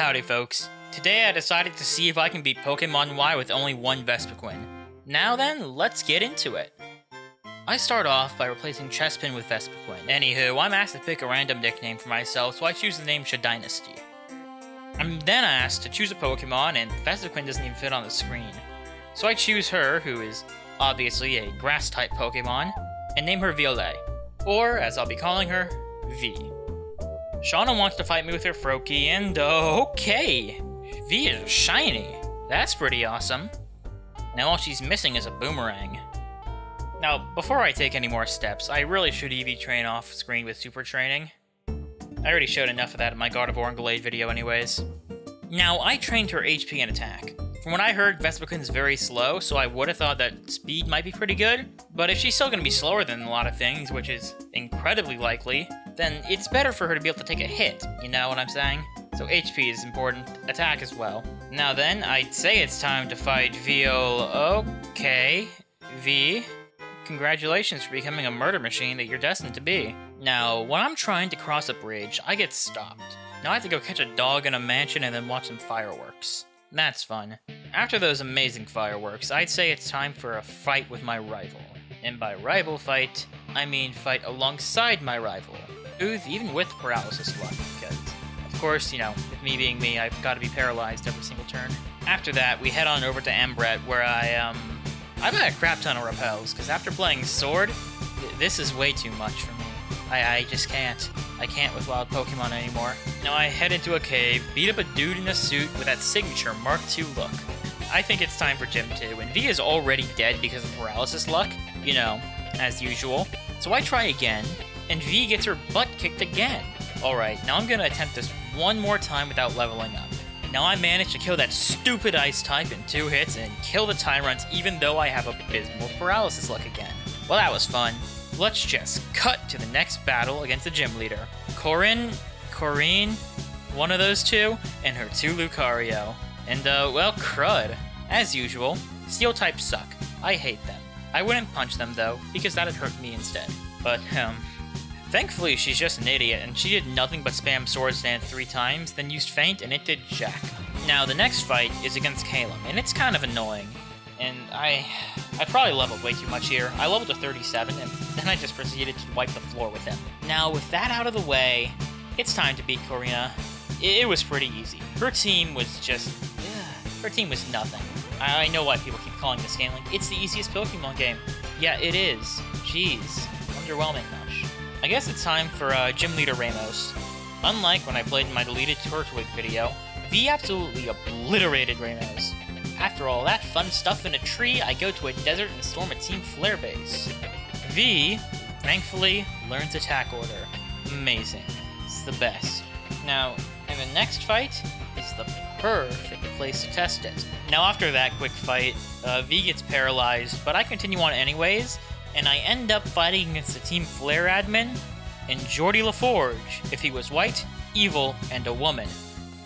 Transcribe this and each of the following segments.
Howdy folks. Today I decided to see if I can beat Pokemon Y with only one Vespiquen. Now then, let's get into it. I start off by replacing Chespin with Vespiquen. Anywho, I'm asked to pick a random nickname for myself, so I choose the name Shadynasty. I'm then asked to choose a Pokemon, and Vespiquen doesn't even fit on the screen. So I choose her, who is obviously a Grass-type Pokemon, and name her Viola, or as I'll be calling her, V. Shauna wants to fight me with her Froakie, and okay! V is shiny. That's pretty awesome. Now all she's missing is a boomerang. Now, before I take any more steps, I really should EV train off screen with super training. I already showed enough of that in my Gardevoir and Glade video anyways. Now, I trained her HP and attack. From what I heard, Vespiquen's very slow, so I would've thought that speed might be pretty good. But if she's still gonna be slower than a lot of things, which is incredibly likely, then it's better for her to be able to take a hit, you know what I'm saying? So HP is important, attack as well. Now then, I'd say it's time to fight Viola. Okay, V. Congratulations for becoming a murder machine that you're destined to be. Now, when I'm trying to cross a bridge, I get stopped. Now I have to go catch a dog in a mansion and then watch some fireworks. That's fun. After those amazing fireworks, I'd say it's time for a fight with my rival. And by rival fight, I mean fight alongside my rival. Who's even with paralysis luck, because, of course, you know, with me being me, I've got to be paralyzed every single turn. After that, we head on over to Embret, where I've had a crap ton of repels, because after playing Sword, this is way too much for me. I just can't. I can't with wild Pokemon anymore. Now I head into a cave, beat up a dude in a suit with that signature Mark II look. I think it's time for Gym 2, and V is already dead because of paralysis luck, you know, as usual. So I try again, and V gets her butt kicked again. Alright, now I'm gonna attempt this one more time without leveling up. Now I managed to kill that stupid ice type in 2 hits and kill the Tyrants even though I have abysmal paralysis luck again. Well, that was fun. Let's just cut to the next battle against the gym leader. Korrina, one of those two, and her 2 Lucario. And well, crud. As usual, Steel types suck. I hate them. I wouldn't punch them though, because that'd hurt me instead. But, thankfully she's just an idiot, and she did nothing but spam Swords Dance 3 times, then used Feint, and it did jack. Now, the next fight is against Clemont, and it's kind of annoying. And I probably leveled way too much here. I leveled to 37, and then I just proceeded to wipe the floor with him. Now, with that out of the way, it's time to beat Korrina. It was pretty easy. Her team was just... her team was nothing. I know why people keep calling this game like, it's the easiest Pokemon game. Yeah, it is. Jeez. Underwhelming much. I guess it's time for Gym Leader Ramos. Unlike when I played in my deleted Turtwig video, V absolutely obliterated Ramos. After all that fun stuff in a tree, I go to a desert and storm a Team Flare base. V, thankfully, learns Attack Order. Amazing. It's the best. Now, in the next fight, is the perfect place to test it. Now after that quick fight, V gets paralyzed, but I continue on anyways, and I end up fighting against the Team Flare admin, and Geordie LaForge, if he was white, evil, and a woman.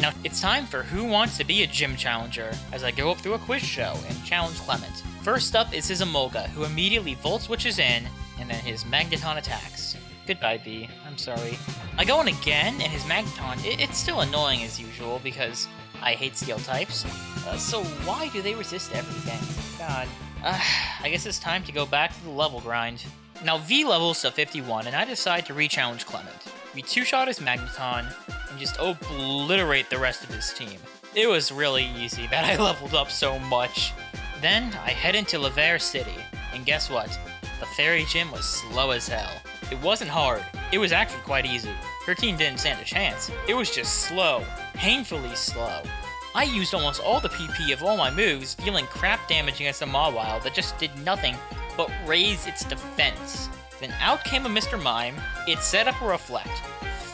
Now, it's time for Who Wants to Be a Gym Challenger, as I go up through a quiz show and challenge Clemont. First up is his Emolga, who immediately Volt Switches in, and then his Magneton attacks. Goodbye, V. I'm sorry. I go in again, and his Magneton, it's still annoying as usual, because I hate Steel types. So why do they resist everything? God. I guess it's time to go back to the level grind. Now, V levels to 51, and I decide to re-challenge Clemont. We 2-shot his Magneton, and just obliterate the rest of his team. It was really easy that I leveled up so much. Then, I head into Laver City, and guess what? The Fairy Gym was slow as hell. It wasn't hard, it was actually quite easy. Her team didn't stand a chance. It was just slow, painfully slow. I used almost all the PP of all my moves, dealing crap damage against a Mawile that just did nothing but raise its defense. Then out came a Mr. Mime, it set up a Reflect.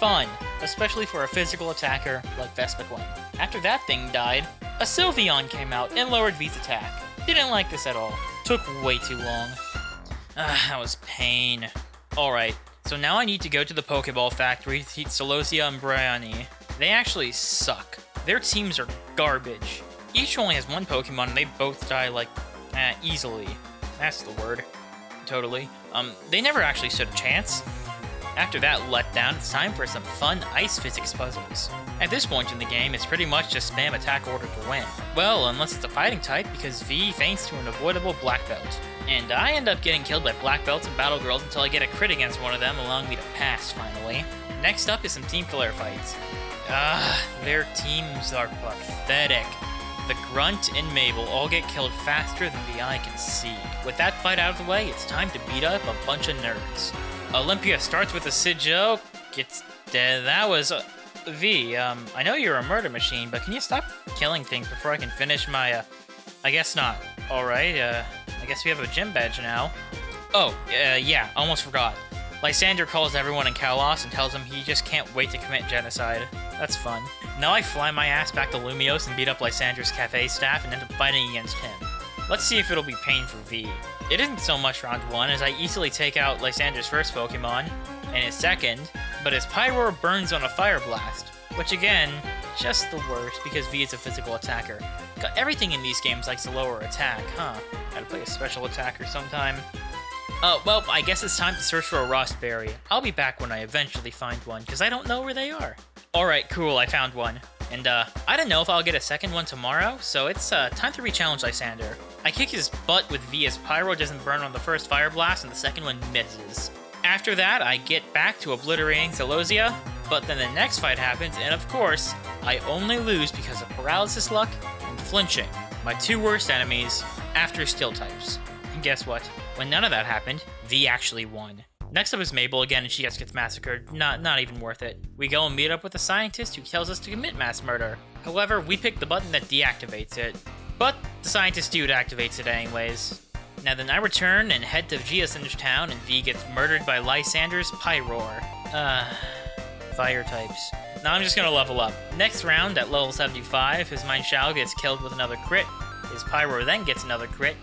Fun, especially for a physical attacker like Vespiquen. After that thing died, a Sylveon came out and lowered V's attack. Didn't like this at all. Took way too long. That was pain. Alright, so now I need to go to the Pokeball factory to teach Celosia and Bryony. They actually suck. Their teams are garbage. Each only has 1 Pokemon and they both die like, easily. That's the word. Totally. They never actually stood a chance. After that letdown, it's time for some fun ice physics puzzles. At this point in the game, it's pretty much just spam attack order to win. Well, unless it's a fighting type, because V feints to an avoidable black belt. And I end up getting killed by black belts and battle girls until I get a crit against one of them, allowing me to pass, finally. Next up is some team killer fights. Their teams are pathetic. The Grunt and Mabel all get killed faster than the eye can see. With that fight out of the way, it's time to beat up a bunch of nerds. Olympia starts with a sigil, gets dead. That was V. I know you're a murder machine, but can you stop killing things before I can finish my, I guess not. Alright, I guess we have a gym badge now. Oh, yeah, almost forgot. Lysander calls everyone in Kalos and tells him he just can't wait to commit genocide. That's fun. Now I fly my ass back to Lumios and beat up Lysander's cafe staff and end up fighting against him. Let's see if it'll be pain for V. It isn't so much round 1, as I easily take out Lysander's first Pokemon, and his second, but his Pyroar burns on a Fire Blast, which again, just the worst because V is a physical attacker. God, everything in these games likes a lower attack, huh? Gotta play a special attacker sometime. Well, I guess it's time to search for a Rostberry. I'll be back when I eventually find one, because I don't know where they are. Alright, cool, I found one. And, I don't know if I'll get a second one tomorrow, so it's, time to re-challenge Lysander. I kick his butt with V as Pyro doesn't burn on the first Fire Blast and the second one misses. After that, I get back to obliterating Celosia, but then the next fight happens, and of course, I only lose because of Paralysis Luck and Flinching, my two worst enemies after Steel types. And guess what? When none of that happened, V actually won. Next up is Mabel again, and she gets massacred. Not even worth it. We go and meet up with a scientist who tells us to commit mass murder. However, we pick the button that deactivates it. But the scientist dude activates it anyways. Now then I return and head to Geocinder's town, and V gets murdered by Lysander's Pyroar. Fire types. Now I'm just gonna level up. Next round, at level 75, his Mineshao gets killed with another crit. His Pyroar then gets another crit.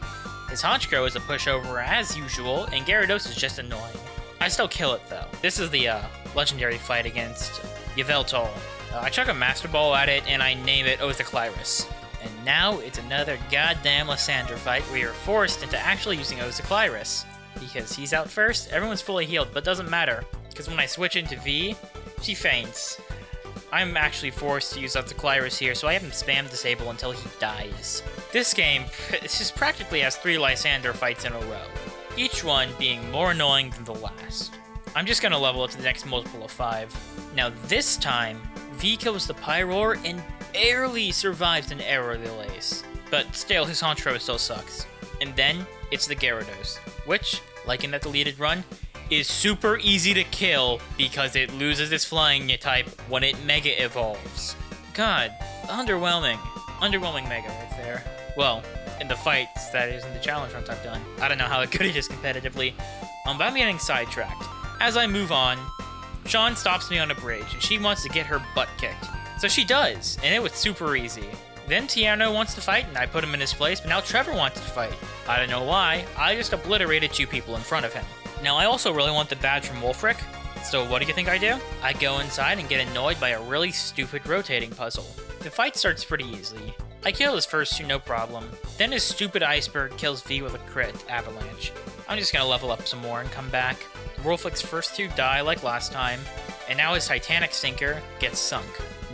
His Honchkrow is a pushover as usual, and Gyarados is just annoying. I still kill it though. This is the legendary fight against Yveltal. I chuck a Master Ball at it and I name it Ozyclyrus. And now it's another goddamn Lysander fight where you're forced into actually using Ozyclyrus. Because he's out first, everyone's fully healed, but doesn't matter. Because when I switch into V, she faints. I'm actually forced to use Ozyclyrus here, so I have him spam disable until he dies. This game just practically has 3 Lysander fights in a row, each one being more annoying than the last. I'm just gonna level up to the next multiple of 5. Now this time, V kills the Pyroar and barely survives an Aero Release, but still his Honchkrow still sucks. And then it's the Gyarados, which, like in that deleted run, is super easy to kill because it loses its flying type when it Mega Evolves. God, underwhelming. Underwhelming Mega right there. Well, in the fights, that is, in the challenge runs I've done. I don't know how good it is competitively, but I'm getting sidetracked. As I move on, Sean stops me on a bridge, and she wants to get her butt kicked. So she does, and it was super easy. Then Tiano wants to fight, and I put him in his place, but now Trevor wants to fight. I don't know why, I just obliterated 2 people in front of him. Now I also really want the badge from Wulfric, so what do you think I do? I go inside and get annoyed by a really stupid rotating puzzle. The fight starts pretty easily. I kill his first 2 no problem. Then his stupid Iceberg kills V with a crit avalanche. I'm just gonna level up some more and come back. Wulfric's first 2 die like last time, and now his Titanic Stinker gets sunk.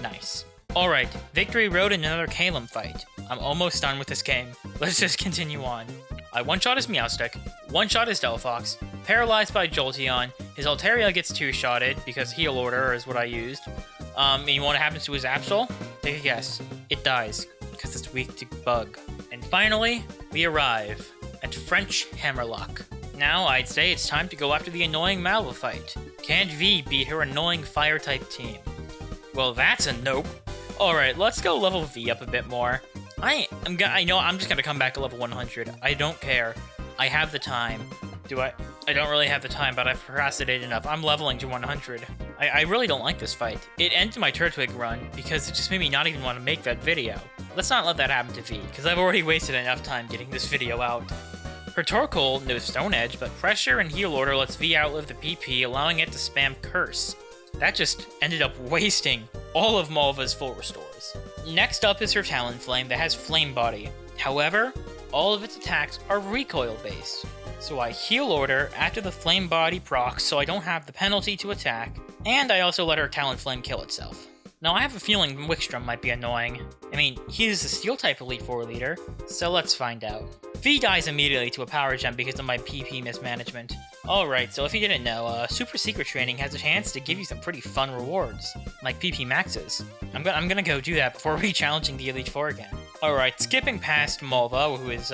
Nice. Alright, Victory Road and another Calum fight. I'm almost done with this game. Let's just continue on. I one-shot his Meowstic, one-shot his Delphox, paralyzed by Jolteon, his Altaria gets 2-shotted because Heal Order is what I used. And you know what happens to his Absol? Take a guess. It dies, because it's weak to Bug. And finally, we arrive at French Hammerlock. Now, I'd say it's time to go after the annoying Malva. Can V beat her annoying Fire-type team? Well, that's a nope. Alright, let's go level V up a bit more. I know I'm just gonna come back to level 100. I don't care. I have the time. I don't really have the time, but I've procrastinated enough. I'm leveling to 100. I really don't like this fight. It ended my Turtwig run because it just made me not even want to make that video. Let's not let that happen to V, because I've already wasted enough time getting this video out. Her Torkoal knows Stone Edge, but Pressure and Heal Order lets V outlive the PP, allowing it to spam Curse. That just ended up wasting all of Malva's full restores. Next up is her Talonflame that has Flame Body. However, all of its attacks are recoil based. So I heal order after the Flame Body procs so I don't have the penalty to attack, and I also let her Talonflame kill itself. Now I have a feeling Wickstrom might be annoying. I mean, he's a Steel-type Elite Four leader, so let's find out. V dies immediately to a Power Gem because of my PP mismanagement. Alright, so if you didn't know, Super Secret Training has a chance to give you some pretty fun rewards, like PP Maxes. I'm gonna go do that before re-challenging the Elite Four again. Alright, skipping past Malva, who is,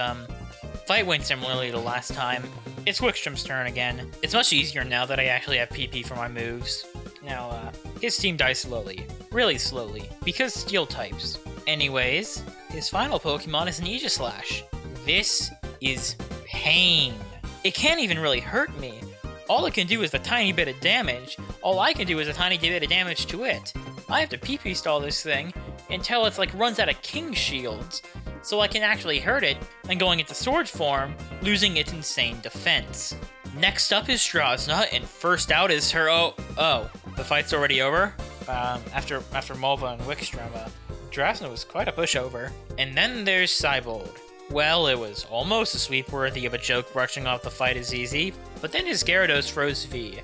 fight went similarly to last time. It's Wickstrom's turn again. It's much easier now that I actually have PP for my moves. Now, his team dies slowly. Really slowly. Because Steel types. Anyways, his final Pokemon is an Aegislash. This is pain. It can't even really hurt me. All it can do is a tiny bit of damage. All I can do is a tiny bit of damage to it. I have to PP stall this thing until it's like runs out of King Shields, so I can actually hurt it, and going into Sword form, losing its insane defense. Next up is Strasna, and first out is her oh, the fight's already over? After Malva and Wickstrom, Strasna was quite a pushover. And then there's Cybold. Well, it was almost a sweep worthy of a joke brushing off the fight as easy, but then his Gyarados froze V.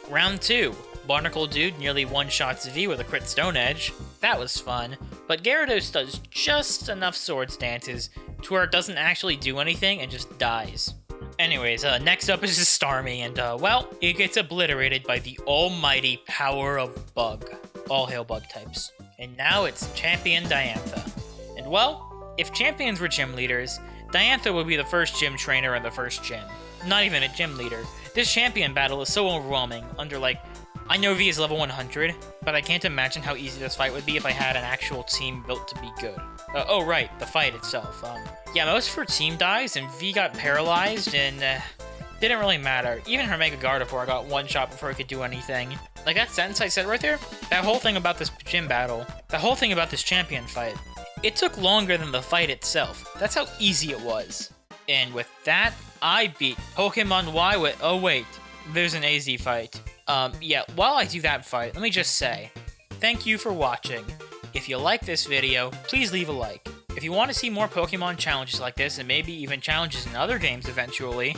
Round 2. Barnacle Dude nearly one-shots V with a crit Stone Edge. That was fun, but Gyarados does just enough Swords Dances to where it doesn't actually do anything and just dies. Anyways, next up is Starmie, and well, it gets obliterated by the almighty power of Bug. All hail Bug types. And now it's Champion Diantha. And well, if champions were gym leaders, Diantha would be the first gym trainer in the first gym. Not even a gym leader. This champion battle is so overwhelming, I know V is level 100, but I can't imagine how easy this fight would be if I had an actual team built to be good. Oh right, the fight itself. Yeah, most of her team dies, and V got paralyzed, and didn't really matter. Even her Mega Gardevoir got one shot before it could do anything. Like that sentence I said right there, that whole thing about this gym battle, that whole thing about this champion fight, it took longer than the fight itself. That's how easy it was. And with that, I beat Pokemon Y with, oh wait, there's an AZ fight. Yeah, while I do that fight, let me just say, thank you for watching. If you like this video, please leave a like. If you want to see more Pokemon challenges like this, and maybe even challenges in other games eventually,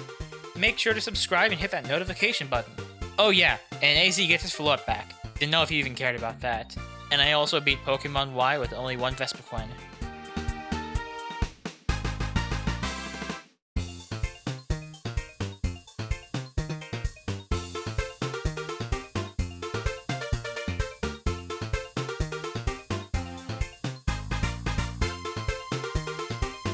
make sure to subscribe and hit that notification button. Oh yeah, and AZ gets his float back. Didn't know if you even cared about that. And I also beat Pokemon Y with only one Vespiquen.